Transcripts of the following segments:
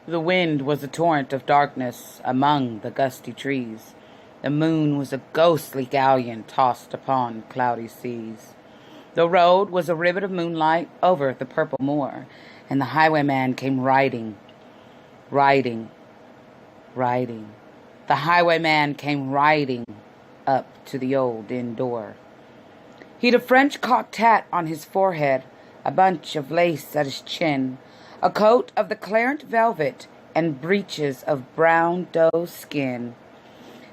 The wind was a torrent of darkness among the gusty trees. The moon was a ghostly galleon tossed upon cloudy seas. The road was a ribbon of moonlight over the purple moor, and the highwayman came riding, riding, riding. The highwayman came riding up to the old inn door. He'd a French cocked hat on his forehead, a bunch of lace at his chin, a coat of the clarent velvet, and breeches of brown doe skin.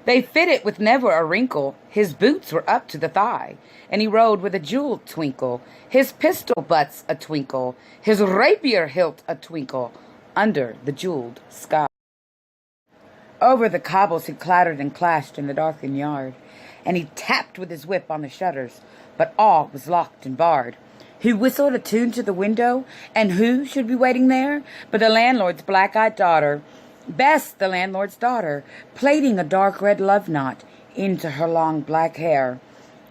They fitted with never a wrinkle, his boots were up to the thigh, and he rode with a jeweled twinkle, his pistol butts a twinkle, his rapier hilt a twinkle, under the jeweled sky. Over the cobbles he clattered and clashed in the darkened yard, and he tapped with his whip on the shutters, but all was locked and barred. He whistled a tune to the window, and who should be waiting there but the landlord's black-eyed daughter, Bess, the landlord's daughter, plaiting a dark red love knot into her long black hair.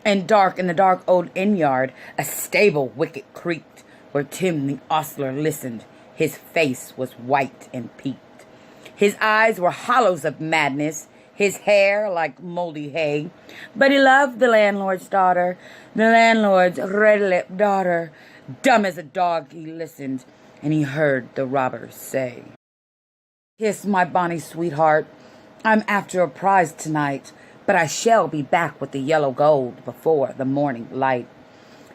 And dark in the dark old inn-yard, a stable wicket creaked, where Tim the ostler listened. His face was white and peaked. His eyes were hollows of madness, his hair like moldy hay. But he loved the landlord's daughter, the landlord's red-lipped daughter. Dumb as a dog he listened, and he heard the robber say, "Kiss my bonny sweetheart, I'm after a prize tonight, but I shall be back with the yellow gold before the morning light.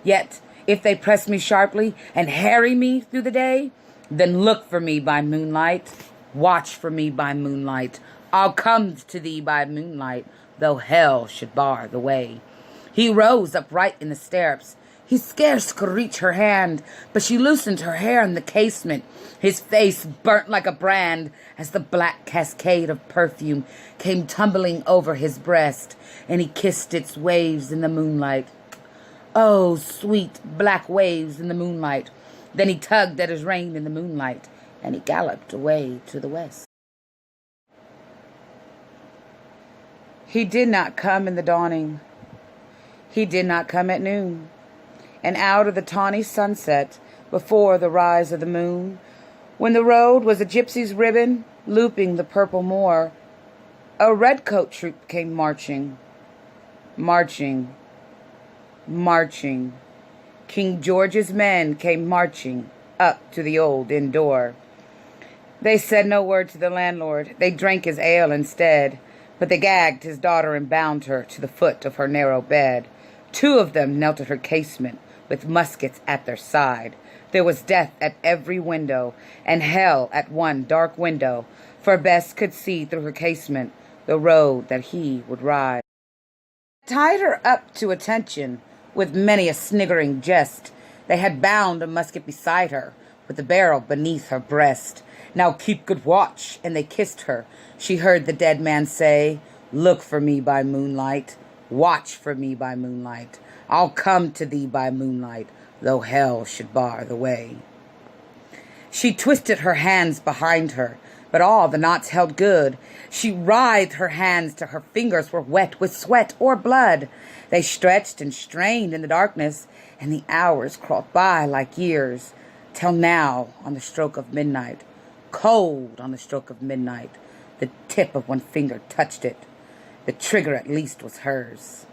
Yet, if they press me sharply and harry me through the day, then look for me by moonlight, watch for me by moonlight. I'll come to thee by moonlight, though hell should bar the way." He rose upright in the stirrups. He scarce could reach her hand, but she loosened her hair in the casement. His face burnt like a brand as the black cascade of perfume came tumbling over his breast, and he kissed its waves in the moonlight. Oh, sweet black waves in the moonlight. Then he tugged at his rein in the moonlight, and he galloped away to the west. He did not come in the dawning. He did not come at noon. And out of the tawny sunset, before the rise of the moon, when the road was a gypsy's ribbon looping the purple moor, a redcoat troop came marching, marching, marching. King George's men came marching up to the old inn door. They said no word to the landlord. They drank his ale instead, but they gagged his daughter and bound her to the foot of her narrow bed. Two of them knelt at her casement, with muskets at their side. There was death at every window, and hell at one dark window, for Bess could see through her casement the road that he would ride. Tied her up to attention, with many a sniggering jest. They had bound a musket beside her, with the barrel beneath her breast. "Now keep good watch," and they kissed her. She heard the dead man say, "Look for me by moonlight, watch for me by moonlight. I'll come to thee by moonlight, though hell should bar the way." She twisted her hands behind her, but all the knots held good. She writhed her hands till her fingers were wet with sweat or blood. They stretched and strained in the darkness, and the hours crawled by like years, till now, on the stroke of midnight, cold on the stroke of midnight, the tip of one finger touched it. The trigger at least was hers.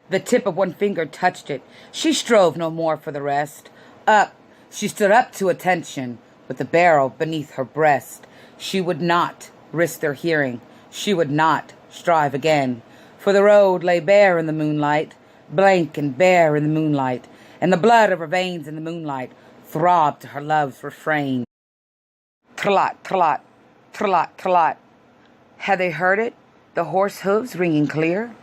The tip of one finger touched it. She strove no more for the rest. Up, she stood up to attention, with the barrel beneath her breast. She would not risk their hearing. She would not strive again. For the road lay bare in the moonlight, blank and bare in the moonlight, and the blood of her veins in the moonlight throbbed to her love's refrain. Trot, trot, trot, trot. Had they heard it? The horse hooves ringing clear?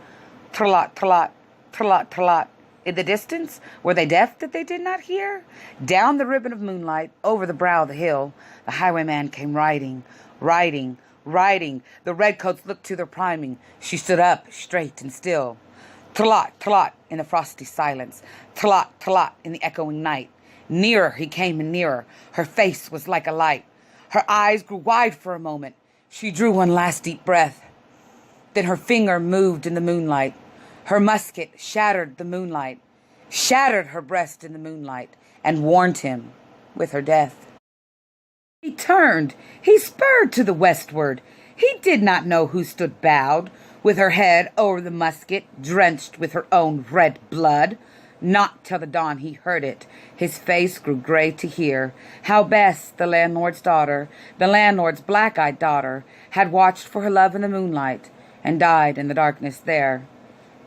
Trot, trot, trot, trot. In the distance, were they deaf that they did not hear? Down the ribbon of moonlight, over the brow of the hill, the highwayman came riding, riding, riding. The redcoats looked to their priming. She stood up, straight and still. Trot, trot, in the frosty silence. Trot, trot, in the echoing night. Nearer he came and nearer. Her face was like a light. Her eyes grew wide for a moment. She drew one last deep breath. Then her finger moved in the moonlight. Her musket shattered the moonlight, shattered her breast in the moonlight, and warned him with her death. He turned, he spurred to the westward. He did not know who stood bowed, with her head o'er the musket, drenched with her own red blood. Not till the dawn he heard it. His face grew grey to hear how Bess, the landlord's daughter, the landlord's black-eyed daughter, had watched for her love in the moonlight, and died in the darkness there.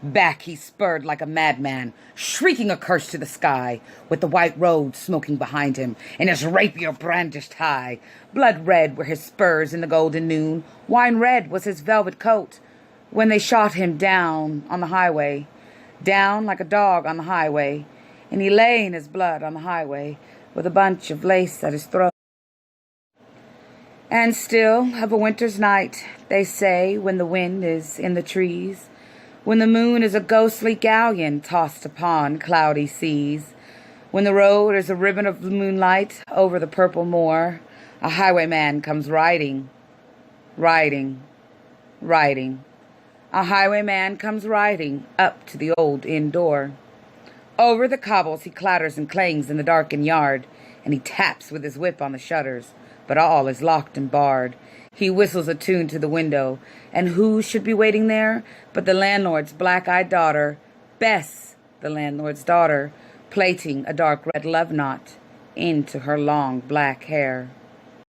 Back he spurred like a madman, shrieking a curse to the sky, with the white road smoking behind him, and his rapier brandished high. Blood red were his spurs in the golden noon, wine red was his velvet coat, when they shot him down on the highway, down like a dog on the highway, and he lay in his blood on the highway, with a bunch of lace at his throat. And still, of a winter's night, they say, when the wind is in the trees, when the moon is a ghostly galleon tossed upon cloudy seas, when the road is a ribbon of moonlight over the purple moor, a highwayman comes riding, riding, riding. A highwayman comes riding up to the old inn door. Over the cobbles he clatters and clangs in the darkened yard, and he taps with his whip on the shutters, but all is locked and barred. He whistles a tune to the window, and who should be waiting there but the landlord's black-eyed daughter, Bess, the landlord's daughter, plaiting a dark red love knot into her long black hair.